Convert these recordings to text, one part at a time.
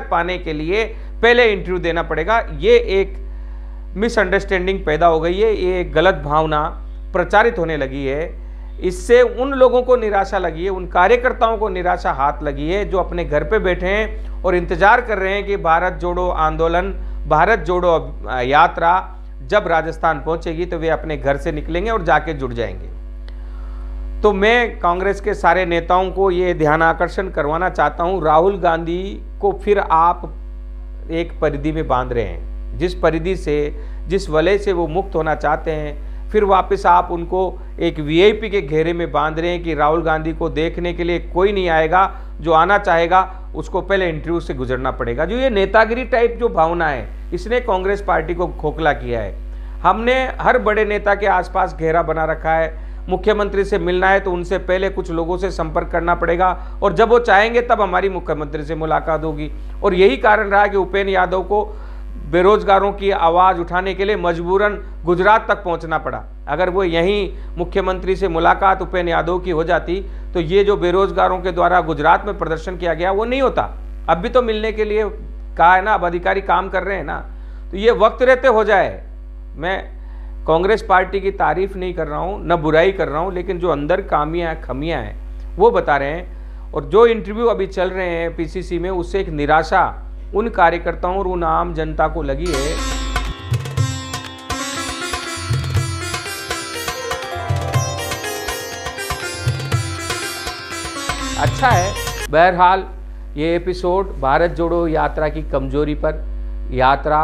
पाने के लिए पहले इंटरव्यू देना पड़ेगा। ये एक मिसअंडरस्टैंडिंग पैदा हो गई है, ये एक गलत भावना प्रचारित होने लगी है। इससे उन लोगों को निराशा लगी है, उन कार्यकर्ताओं को निराशा हाथ लगी है जो अपने घर पे बैठे हैं और इंतजार कर रहे हैं कि भारत जोड़ो आंदोलन, भारत जोड़ो यात्रा जब राजस्थान पहुंचेगी तो वे अपने घर से निकलेंगे और जाके जुड़ जाएंगे। तो मैं कांग्रेस के सारे नेताओं को ये ध्यान आकर्षण करवाना चाहता हूं, राहुल गांधी को फिर आप एक परिधि में बांध रहे हैं, जिस परिधि से, जिस वलय से वो मुक्त होना चाहते हैं, फिर वापस आप उनको एक वीआईपी के घेरे में बांध रहे हैं कि राहुल गांधी को देखने के लिए कोई नहीं आएगा, जो आना चाहेगा उसको पहले इंटरव्यू से गुजरना पड़ेगा। जो ये नेतागिरी टाइप जो भावना है, इसने कांग्रेस पार्टी को खोखला किया है। हमने हर बड़े नेता के आसपास घेरा बना रखा है, मुख्यमंत्री से मिलना है तो उनसे पहले कुछ लोगों से संपर्क करना पड़ेगा और जब वो चाहेंगे तब हमारी मुख्यमंत्री से मुलाकात होगी। और यही कारण रहा कि उपेंद्र यादव को बेरोजगारों की आवाज़ उठाने के लिए मजबूरन गुजरात तक पहुंचना पड़ा। अगर वो यहीं मुख्यमंत्री से मुलाकात उपेंद्र यादव की हो जाती तो ये जो बेरोजगारों के द्वारा गुजरात में प्रदर्शन किया गया वो नहीं होता। अब भी तो मिलने के लिए कहा है ना, अब अधिकारी काम कर रहे हैं ना, तो ये वक्त रहते हो जाए। मैं कांग्रेस पार्टी की तारीफ नहीं कर रहा हूँ, न बुराई कर रहा हूँ, लेकिन जो अंदर खामियां हैं वो बता रहे हैं। और जो इंटरव्यू अभी चल रहे हैं पीसीसी में, उससे एक निराशा उन कार्यकर्ताओं और उन आम जनता को लगी है। अच्छा है, बहरहाल ये एपिसोड भारत जोड़ो यात्रा की कमजोरी पर, यात्रा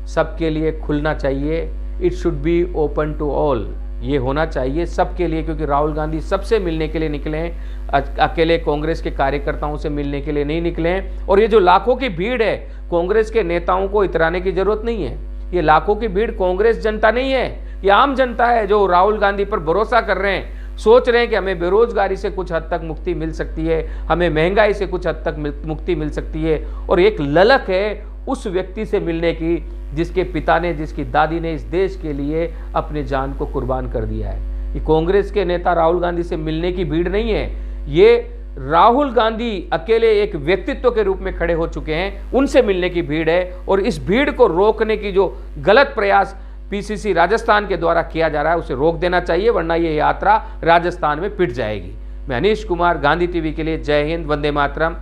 सबके लिए खुलना चाहिए, it should be open to all, ये होना चाहिए सबके लिए, क्योंकि राहुल गांधी सबसे मिलने के लिए निकले हैं, अकेले कांग्रेस के कार्यकर्ताओं से मिलने के लिए नहीं निकले हैं। और ये जो लाखों की भीड़ है, कांग्रेस के नेताओं को इतराने की जरूरत नहीं है। ये लाखों की भीड़ कांग्रेस जनता नहीं है, ये आम जनता है जो राहुल गांधी पर भरोसा कर रहे हैं, सोच रहे हैं कि हमें बेरोजगारी से कुछ हद तक मुक्ति मिल सकती है, हमें महंगाई से कुछ हद तक मुक्ति मिल सकती है। और एक ललक है उस व्यक्ति से मिलने की जिसके पिता ने, जिसकी दादी ने इस देश के लिए अपनी जान को कुर्बान कर दिया है। ये कांग्रेस के नेता राहुल गांधी से मिलने की भीड़ नहीं है, ये राहुल गांधी अकेले एक व्यक्तित्व के रूप में खड़े हो चुके हैं, उनसे मिलने की भीड़ है। और इस भीड़ को रोकने की जो गलत प्रयास पीसीसी राजस्थान के द्वारा किया जा रहा है उसे रोक देना चाहिए, वरना ये यात्रा राजस्थान में पिट जाएगी। मैं अनीश कुमार, गांधी टीवी के लिए, जय हिंद, वंदे मातरम,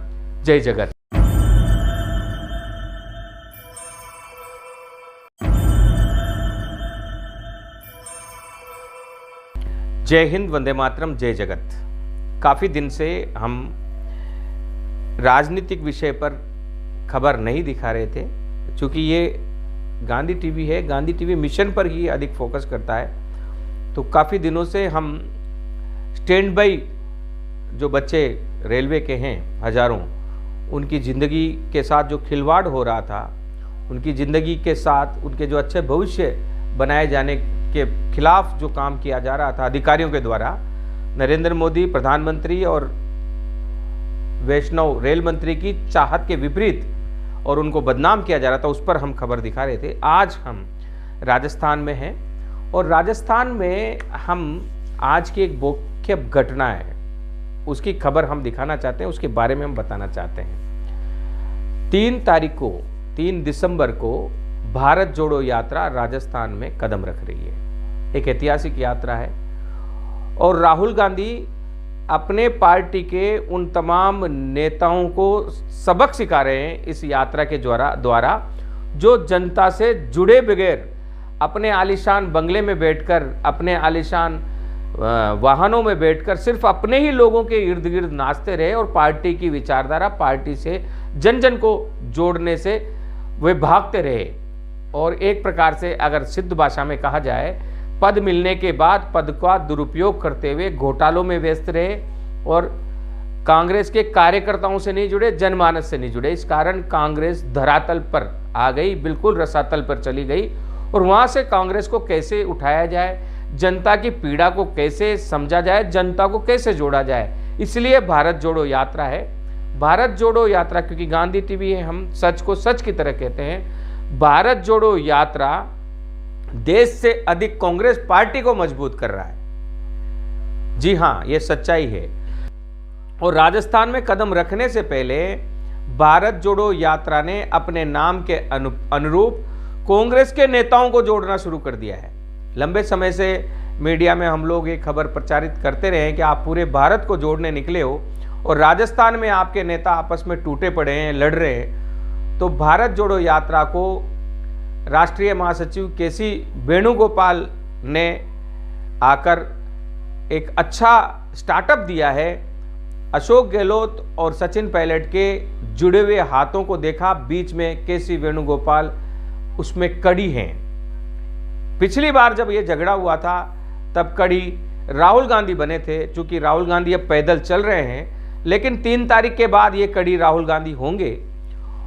जय जगत। जय हिंद, वंदे मातरम, जय जगत। काफ़ी दिन से हम राजनीतिक विषय पर खबर नहीं दिखा रहे थे, क्योंकि ये गांधी टीवी है, गांधी टीवी मिशन पर ही अधिक फोकस करता है। तो काफ़ी दिनों से हम स्टैंड बाई जो बच्चे रेलवे के हैं हजारों, उनकी ज़िंदगी के साथ जो खिलवाड़ हो रहा था, उनकी ज़िंदगी के साथ उनके जो अच्छे भविष्य बनाए जाने के खिलाफ जो काम किया जा रहा था अधिकारियों के द्वारा, नरेंद्र मोदी प्रधानमंत्री और वैष्णव रेल मंत्री की चाहत के विपरीत और उनको बदनाम किया जा रहा था, उस पर हम खबर दिखा रहे थे। आज हम राजस्थान में हैं और राजस्थान में हम आज की एक मुख्य घटना है उसकी खबर हम दिखाना चाहते हैं, उसके बारे में हम बताना चाहते हैं। 3 दिसंबर को भारत जोड़ो यात्रा राजस्थान में कदम रख रही है। एक ऐतिहासिक यात्रा है और राहुल गांधी अपने पार्टी के उन तमाम नेताओं को सबक सिखा रहे हैं इस यात्रा के द्वारा जो जनता से जुड़े बगैर अपने आलीशान बंगले में बैठकर, अपने आलीशान वाहनों में बैठकर सिर्फ अपने ही लोगों के इर्द गिर्द नाचते रहे और पार्टी की विचारधारा, पार्टी से जन जन को जोड़ने से वे भागते रहे। और एक प्रकार से अगर सिद्ध भाषा में कहा जाए, पद मिलने के बाद पद का दुरुपयोग करते हुए घोटालों में व्यस्त रहे और कांग्रेस के कार्यकर्ताओं से नहीं जुड़े, जनमानस से नहीं जुड़े। इस कारण कांग्रेस धरातल पर आ गई, बिल्कुल रसातल पर चली गई। और वहां से कांग्रेस को कैसे उठाया जाए, जनता की पीड़ा को कैसे समझा जाए, जनता को कैसे जोड़ा जाए, इसलिए भारत जोड़ो यात्रा है। भारत जोड़ो यात्रा, क्योंकि गांधी टीवी है, हम सच को सच की तरह कहते हैं। भारत जोड़ो यात्रा देश से अधिक कांग्रेस पार्टी को मजबूत कर रहा है। जी हां, यह सच्चाई है। और राजस्थान में कदम रखने से पहले भारत जोड़ो यात्रा ने अपने नाम के अनुरूप कांग्रेस के नेताओं को जोड़ना शुरू कर दिया है। लंबे समय से मीडिया में हम लोग एक खबर प्रचारित करते रहे हैं कि आप पूरे भारत को जोड़ने निकले हो और राजस्थान में आपके नेता आपस में टूटे पड़े हैं, लड़ रहे हैं। तो भारत जोड़ो यात्रा को राष्ट्रीय महासचिव केसी वेणुगोपाल ने आकर एक अच्छा स्टार्टअप दिया है। अशोक गहलोत और सचिन पायलट के जुड़े हुए हाथों को देखा, बीच में केसी वेणुगोपाल उसमें कड़ी हैं। पिछली बार जब ये झगड़ा हुआ था तब कड़ी राहुल गांधी बने थे। चूंकि राहुल गांधी अब पैदल चल रहे हैं, लेकिन 3 तारीख के बाद ये कड़ी राहुल गांधी होंगे।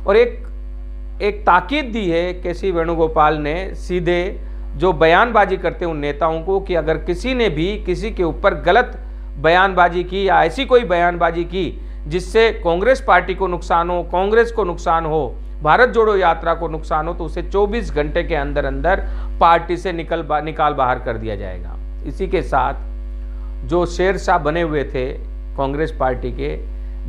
और एक ताकीद दी है केसी वेणुगोपाल ने, सीधे जो बयानबाजी करते हैं उन नेताओं को, कि अगर किसी ने भी किसी के ऊपर गलत बयानबाजी की या ऐसी कोई बयानबाजी की जिससे कांग्रेस पार्टी को नुकसान हो, कांग्रेस को नुकसान हो, भारत जोड़ो यात्रा को नुकसान हो, तो उसे 24 घंटे के अंदर अंदर पार्टी से निकाल बाहर कर दिया जाएगा। इसी के साथ जो शेरशाह बने हुए थे कांग्रेस पार्टी के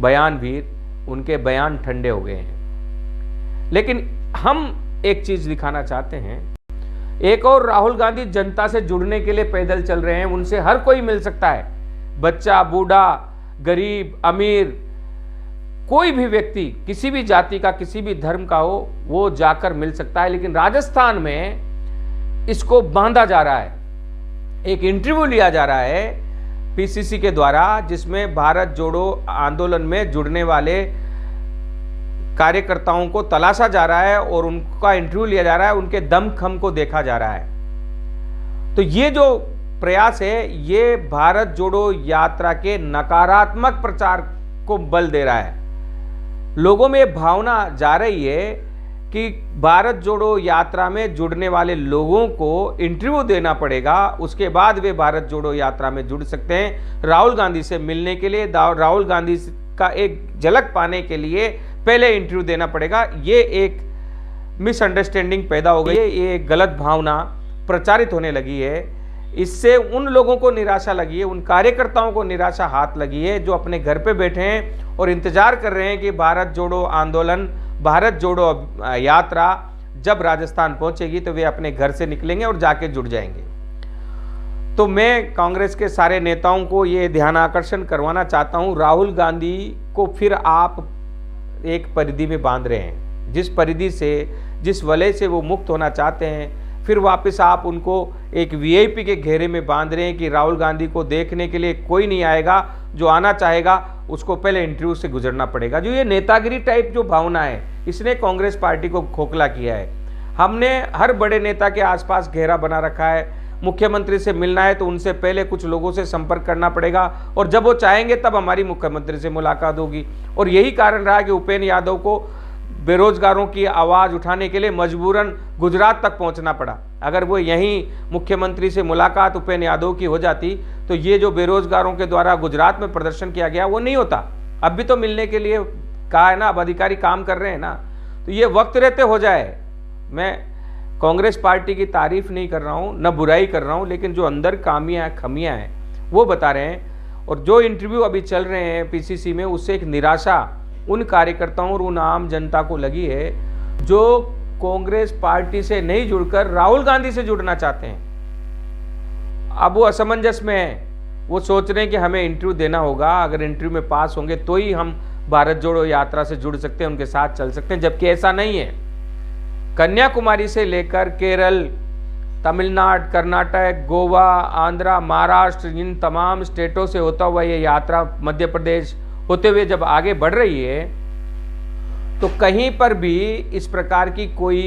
बयानवीर, उनके बयान ठंडे हो गए हैं। लेकिन हम एक चीज दिखाना चाहते हैं, एक और राहुल गांधी जनता से जुड़ने के लिए पैदल चल रहे हैं। उनसे हर कोई मिल सकता है, बच्चा, बूढ़ा, गरीब, अमीर, कोई भी व्यक्ति किसी भी जाति का, किसी भी धर्म का हो, वो जाकर मिल सकता है। लेकिन राजस्थान में इसको बांधा जा रहा है। एक इंटरव्यू लिया जा रहा है पीसीसी के द्वारा, जिसमें भारत जोड़ो आंदोलन में जुड़ने वाले कार्यकर्ताओं को तलाशा जा रहा है और उनका इंटरव्यू लिया जा रहा है, उनके दमखम को देखा जा रहा है। तो ये जो प्रयास है, ये भारत जोड़ो यात्रा के नकारात्मक प्रचार को बल दे रहा है। लोगों में भावना जा रही है कि भारत जोड़ो यात्रा में जुड़ने वाले लोगों को इंटरव्यू देना पड़ेगा, उसके बाद वे भारत जोड़ो यात्रा में जुड़ सकते हैं। राहुल गांधी से मिलने के लिए, राहुल गांधी का एक झलक पाने के लिए पहले इंटरव्यू देना पड़ेगा। ये एक मिसअंडरस्टैंडिंग पैदा हो गई है, ये एक गलत भावना प्रचारित होने लगी है। इससे उन लोगों को निराशा लगी है, उन कार्यकर्ताओं को निराशा हाथ लगी है जो अपने घर पे बैठे हैं और इंतजार कर रहे हैं कि भारत जोड़ो आंदोलन, भारत जोड़ो यात्रा जब राजस्थान पहुंचेगी तो वे अपने घर से निकलेंगे और जाके जुड़ जाएंगे। तो मैं कांग्रेस के सारे नेताओं को ये ध्यान आकर्षण करवाना चाहता हूं, राहुल गांधी को फिर आप एक परिधि में बांध रहे हैं। जिस परिधि से, जिस वलय से वो मुक्त होना चाहते हैं, फिर वापस आप उनको एक वीआईपी के घेरे में बांध रहे हैं कि राहुल गांधी को देखने के लिए कोई नहीं आएगा, जो आना चाहेगा उसको पहले इंटरव्यू से गुजरना पड़ेगा। जो ये नेतागिरी टाइप जो भावना है, इसने कांग्रेस पार्टी को खोखला किया है। हमने हर बड़े नेता के आसपास घेरा बना रखा है। मुख्यमंत्री से मिलना है तो उनसे पहले कुछ लोगों से संपर्क करना पड़ेगा और जब वो चाहेंगे तब हमारी मुख्यमंत्री से मुलाकात होगी। और यही कारण रहा कि उपेंद्र यादव को बेरोजगारों की आवाज़ उठाने के लिए मजबूरन गुजरात तक पहुंचना पड़ा। अगर वो यहीं मुख्यमंत्री से मुलाकात उपेंद्र यादव की हो जाती तो ये जो बेरोजगारों के द्वारा गुजरात में प्रदर्शन किया गया वो नहीं होता। अब भी तो मिलने के लिए कहा है ना, अब अधिकारी काम कर रहे हैं ना, तो ये वक्त रहते हो जाए। मैं कांग्रेस पार्टी की तारीफ नहीं कर रहा हूँ, न बुराई कर रहा हूँ, लेकिन जो अंदर खामियां हैं वो बता रहे हैं। और जो इंटरव्यू अभी चल रहे हैं पीसीसी में, उससे एक निराशा उन कार्यकर्ताओं और उन आम जनता को लगी है जो कांग्रेस पार्टी से नहीं जुड़कर राहुल गांधी से जुड़ना चाहते हैं। अब वो असमंजस में है, वो सोच रहे हैं कि हमें इंटरव्यू देना होगा, अगर इंटरव्यू में पास होंगे तो ही हम भारत जोड़ो यात्रा से जुड़ सकते हैं, उनके साथ चल सकते हैं, जबकि ऐसा नहीं है। कन्याकुमारी से लेकर केरल, तमिलनाडु, कर्नाटक, गोवा, आंध्रा, महाराष्ट्र, इन तमाम स्टेटों से होता हुआ ये यात्रा मध्य प्रदेश होते हुए जब आगे बढ़ रही है तो कहीं पर भी इस प्रकार की कोई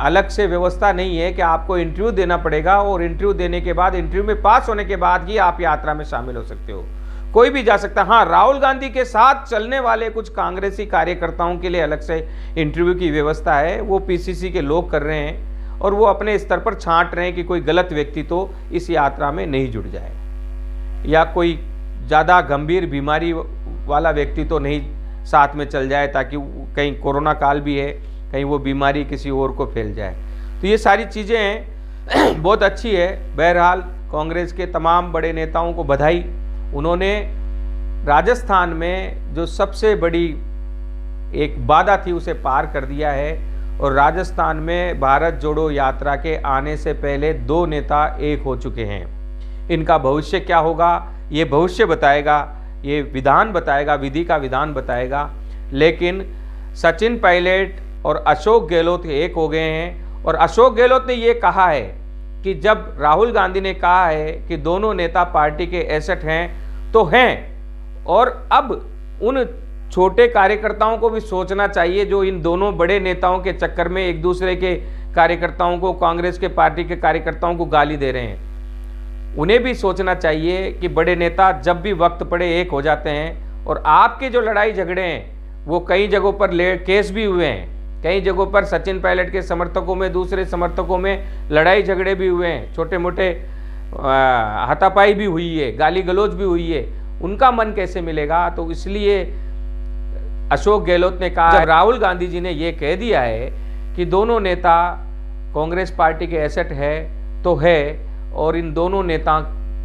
अलग से व्यवस्था नहीं है कि आपको इंटरव्यू देना पड़ेगा और इंटरव्यू देने के बाद, इंटरव्यू में पास होने के बाद ही आप यात्रा में शामिल हो सकते हो। कोई भी जा सकता है। हाँ, राहुल गांधी के साथ चलने वाले कुछ कांग्रेसी कार्यकर्ताओं के लिए अलग से इंटरव्यू की व्यवस्था है, वो पीसीसी के लोग कर रहे हैं और वो अपने स्तर पर छांट रहे हैं कि कोई गलत व्यक्ति तो इस यात्रा में नहीं जुड़ जाए या कोई ज़्यादा गंभीर बीमारी वाला व्यक्ति तो नहीं साथ में चल जाए, ताकि कहीं कोरोना काल भी है, कहीं वो बीमारी किसी और को फैल जाए। तो ये सारी चीज़ें हैं, बहुत अच्छी है। बहरहाल कांग्रेस के तमाम बड़े नेताओं को बधाई। उन्होंने राजस्थान में जो सबसे बड़ी एक बाधा थी उसे पार कर दिया है और राजस्थान में भारत जोड़ो यात्रा के आने से पहले 2 नेता एक हो चुके हैं। इनका भविष्य क्या होगा ये भविष्य बताएगा, ये विधान बताएगा, विधि का विधान बताएगा। लेकिन सचिन पायलट और अशोक गहलोत एक हो गए हैं और अशोक गहलोत ने ये कहा है कि जब राहुल गांधी ने कहा है कि दोनों नेता पार्टी के एसेट हैं तो हैं, और अब उन छोटे कार्यकर्ताओं को भी सोचना चाहिए जो इन दोनों बड़े नेताओं के चक्कर में एक दूसरे के कार्यकर्ताओं को, कांग्रेस के पार्टी के कार्यकर्ताओं को गाली दे रहे हैं। उन्हें भी सोचना चाहिए कि बड़े नेता जब भी वक्त पड़े एक हो जाते हैं। और आपके जो लड़ाई झगड़े हैं वो कई जगहों पर केस भी हुए हैं, कई जगहों पर सचिन पायलट के समर्थकों में, दूसरे समर्थकों में लड़ाई झगड़े भी हुए हैं, छोटे मोटे हाथापाई भी हुई है, गाली गलौज भी हुई है। उनका मन कैसे मिलेगा? तो इसलिए अशोक गहलोत ने कहा, जब राहुल गांधी जी ने ये कह दिया है कि दोनों नेता कांग्रेस पार्टी के एसेट है तो है, और इन दोनों नेता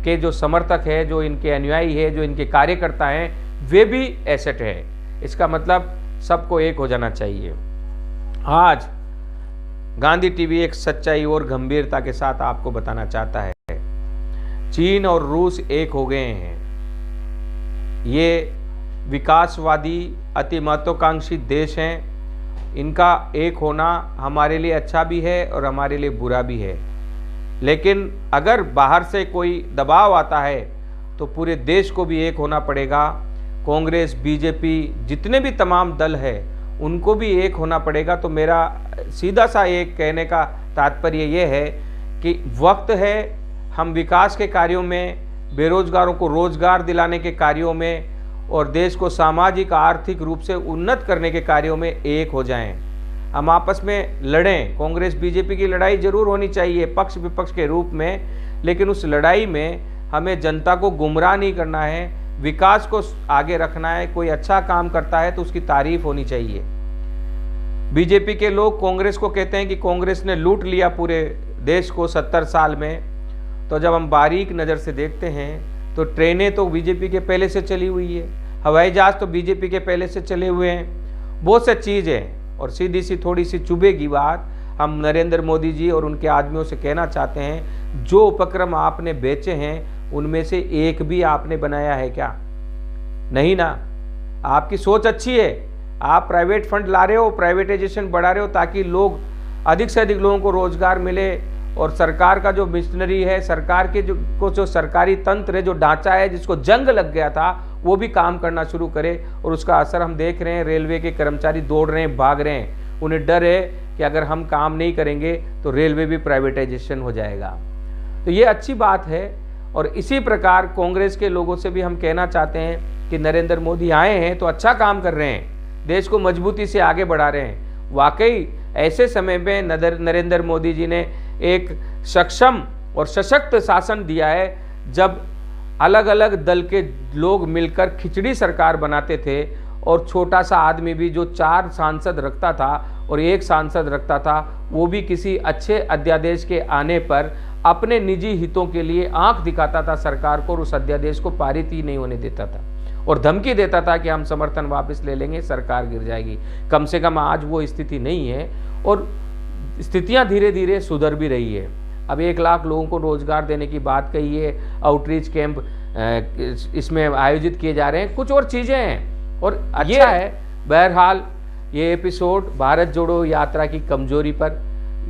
के जो समर्थक है, जो इनके अनुयायी है, जो इनके कार्यकर्ता हैं, वे भी एसेट है। इसका मतलब सबको एक हो जाना चाहिए। आज गांधी टीवी एक सच्चाई और गंभीरता के साथ आपको बताना चाहता है, चीन और रूस एक हो गए हैं। ये विकासवादी अति महत्वाकांक्षी देश हैं। इनका एक होना हमारे लिए अच्छा भी है और हमारे लिए बुरा भी है। लेकिन अगर बाहर से कोई दबाव आता है तो पूरे देश को भी एक होना पड़ेगा। कांग्रेस, बीजेपी, जितने भी तमाम दल है उनको भी एक होना पड़ेगा। तो मेरा सीधा सा एक कहने का तात्पर्य ये है कि वक्त है हम विकास के कार्यों में, बेरोजगारों को रोजगार दिलाने के कार्यों में और देश को सामाजिक आर्थिक रूप से उन्नत करने के कार्यों में एक हो जाएं। हम आपस में लड़ें। कांग्रेस बीजेपी की लड़ाई जरूर होनी चाहिए पक्ष विपक्ष के रूप में, लेकिन उस लड़ाई में हमें जनता को गुमराह नहीं करना है, विकास को आगे रखना है। कोई अच्छा काम करता है तो उसकी तारीफ होनी चाहिए। बीजेपी के लोग कांग्रेस को कहते हैं कि कांग्रेस ने लूट लिया पूरे देश को 70 साल में। तो जब हम बारीक नज़र से देखते हैं तो ट्रेनें तो बीजेपी के पहले से चली हुई है, हवाई जहाज़ तो बीजेपी के पहले से चले हुए हैं, बहुत सी चीज़ें। और सीधी सी थोड़ी सी चुभेगी बात, हम नरेंद्र मोदी जी और उनके आदमियों से कहना चाहते हैं, जो उपक्रम आपने बेचे हैं उनमें से एक भी आपने बनाया है क्या? नहीं ना। आपकी सोच अच्छी है, आप प्राइवेट फंड ला रहे हो, प्राइवेटाइजेशन बढ़ा रहे हो ताकि लोग अधिक से अधिक लोगों को रोजगार मिले और सरकार का जो मिशनरी है, सरकार के जो सरकारी तंत्र है, जो ढांचा है जिसको जंग लग गया था, वो भी काम करना शुरू करे। और उसका असर हम देख रहे हैं। रेलवे के कर्मचारी दौड़ रहे हैं, भाग रहे हैं। उन्हें डर है कि अगर हम काम नहीं करेंगे तो रेलवे भी प्राइवेटाइजेशन हो जाएगा। तो ये अच्छी बात है। और इसी प्रकार कांग्रेस के लोगों से भी हम कहना चाहते हैं कि नरेंद्र मोदी आए हैं तो अच्छा काम कर रहे हैं, देश को मजबूती से आगे बढ़ा रहे हैं। वाकई ऐसे समय में नरेंद्र मोदी जी ने एक सक्षम और सशक्त शासन दिया है, जब अलग अलग दल के लोग मिलकर खिचड़ी सरकार बनाते थे और छोटा सा आदमी भी जो 4 सांसद रखता था और 1 सांसद रखता था, वो भी किसी अच्छे अध्यादेश के आने पर अपने निजी हितों के लिए आंख दिखाता था सरकार को और उस अध्यादेश को पारित ही नहीं होने देता था और धमकी देता था कि हम समर्थन वापस ले लेंगे, सरकार गिर जाएगी। कम से कम आज वो स्थिति नहीं है और स्थितियां धीरे धीरे सुधर भी रही है। अब 1 लाख लोगों को रोजगार देने की बात कही है, आउटरीच कैंप इसमें आयोजित किए जा रहे हैं, कुछ और चीज़ें हैं और अच्छा है। बहरहाल ये एपिसोड भारत जोड़ो यात्रा की कमजोरी पर,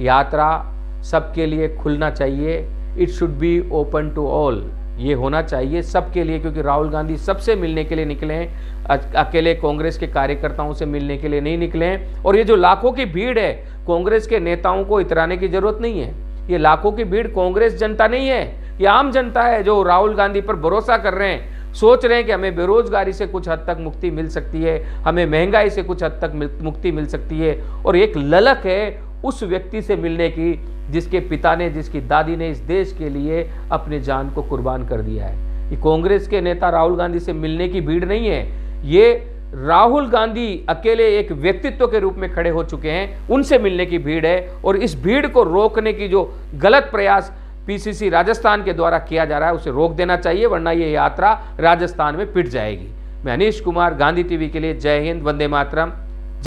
यात्रा सबके लिए खुलना चाहिए, it should be open to all, ये होना चाहिए सबके लिए, क्योंकि राहुल गांधी सबसे मिलने के लिए निकले हैं, अकेले कांग्रेस के कार्यकर्ताओं से मिलने के लिए नहीं निकले हैं। और ये जो लाखों की भीड़ है, कांग्रेस के नेताओं को इतराने की जरूरत नहीं है। ये लाखों की भीड़ कांग्रेस जनता नहीं है, ये आम जनता है जो राहुल गांधी पर भरोसा कर रहे हैं, सोच रहे हैं कि हमें बेरोजगारी से कुछ हद तक मुक्ति मिल सकती है, हमें महंगाई से कुछ हद तक मुक्ति मिल सकती है। और एक ललक है उस व्यक्ति से मिलने की जिसके पिता ने, जिसकी दादी ने इस देश के लिए अपने जान को कुर्बान कर दिया है। ये कांग्रेस के नेता राहुल गांधी से मिलने की भीड़ नहीं है, ये राहुल गांधी अकेले एक व्यक्तित्व के रूप में खड़े हो चुके हैं, उनसे मिलने की भीड़ है। और इस भीड़ को रोकने की जो गलत प्रयास पीसीसी राजस्थान के द्वारा किया जा रहा है, उसे रोक देना चाहिए, वरना ये यात्रा राजस्थान में पिट जाएगी। मैं अनीश कुमार, गांधी टीवी के लिए, जय हिंद, वंदे मातरम।